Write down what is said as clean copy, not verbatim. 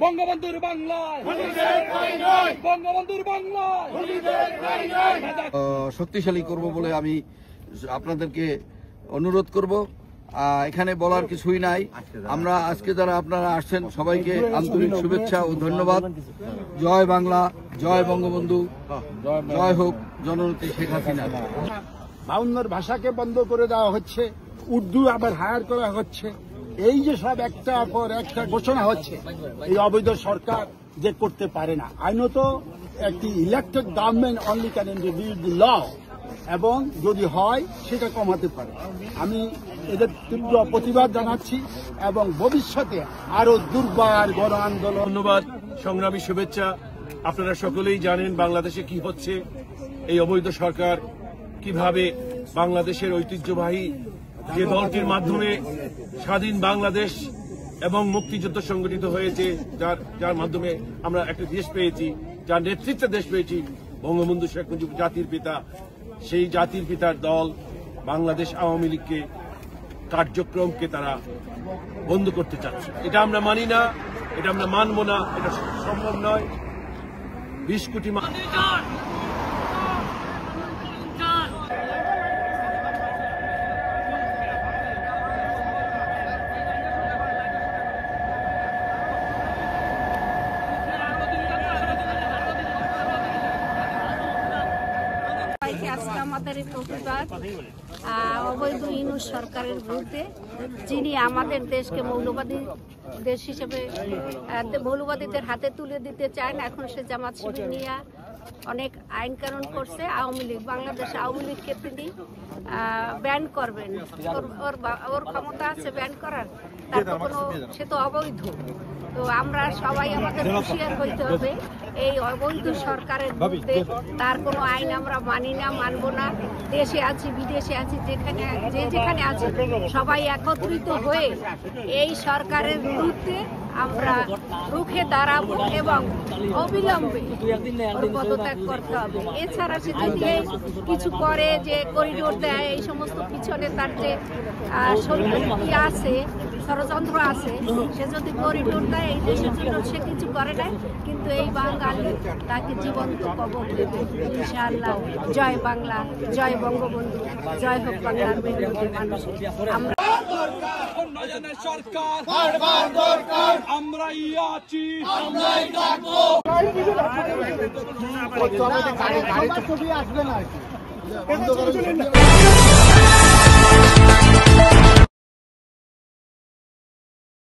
বঙ্গবন্ধুর বাংলায়, বঙ্গবন্ধুর বাংলায় শক্তিশালী করব বলে আমি আপনাদেরকে অনুরোধ করব। এখানে বলার কিছুই নাই। আমরা আজকে যারা আপনারা আসছেন সবাইকে আন্তরিক শুভেচ্ছা ও ধন্যবাদ। জয় বাংলা, জয় বঙ্গবন্ধু, জয় হোক জননেত্রী শেখ হাসিনা। 52 ভাষাকে বন্ধ করে দেওয়া হচ্ছে, উর্দু আবার হায়ার করা হচ্ছে, এই যে সব একটার পর একটা ঘোষণা হচ্ছে, এই অবৈধ সরকার যে করতে পারে না। আইনত একটি elected government only can introduce the law, এবং যদি হয় সেটা কমাতে পারে। আমি এদের তীব্র প্রতিবাদ জানাচ্ছি এবং ভবিষ্যতে আরো দুর্বার গণ আন্দোলন। ধন্যবাদ, সংগ্রামী শুভেচ্ছা। আপনারা সকলেই জানেন বাংলাদেশে কি হচ্ছে। এই অবৈধ সরকার কিভাবে বাংলাদেশের ঐতিহ্যবাহী যে দলটির মাধ্যমে স্বাধীন বাংলাদেশ এবং মুক্তিযুদ্ধ সংগঠিত হয়েছে, যার মাধ্যমে আমরা একটা দেশ পেয়েছি, যার নেতৃত্বে দেশ পেয়েছি, বঙ্গবন্ধু শেখ মুজিব জাতির পিতা, সেই জাতির পিতার দল বাংলাদেশ আওয়ামী লীগকে কার্যক্রমকে তারা বন্ধ করতে চাচ্ছে। এটা আমরা মানি না, এটা আমরা মানব না, এটা সম্ভব নয়। 20 কোটি আজকে আমাদের এই প্রতিবাদ অবৈধ ইউনূস সরকারের বিরুদ্ধে, যিনি আমাদের দেশকে মৌলবাদী দেশ হিসেবে মৌলবাদীদের হাতে তুলে দিতে চান। এখন সে জামাত শিবির নিয়ে অনেক আইন কানুন করছে। আওয়ামী লীগ, বাংলাদেশ আওয়ামী লীগকে তিনি ব্যান করবেন, ওর ক্ষমতা আছে ব্যান করার, তার তো কোনো, সে তো অবৈধ। তো আমরা সবাই আমাদের হুঁশিয়ার হইতে হবে এই অবৈধ সরকারের বিরুদ্ধে। তার কোনো আইন আমরা মানি না, মানব না। দেশে আছি, বিদেশে আছি, যেখানে আছি সবাই একত্রিত হয়ে এই সরকারের বিরুদ্ধে আমরা রুখে দাঁড়াবো এবং অবিলম্বে পদত্যাগ করতে হবে। এছাড়া সে যদি কিছু করে, যে করিডোর দেয়, এই সমস্ত পিছনে তার যে আছে, ষড়যন্ত্র আছে, সে যদি করিডোর দেয়, এই দেশের জন্য সে কিছু করে নাই, কিন্তু এই বাঙালি তাকে জীবন্ত কবর দেবে ইনশাআল্লাহ। জয় বাংলা, জয় বঙ্গবন্ধু, জয় হোক বাংলার মেহনতি মানুষ। সরকার আমরাই আছি, আমরাই থাকবো। আসবে না।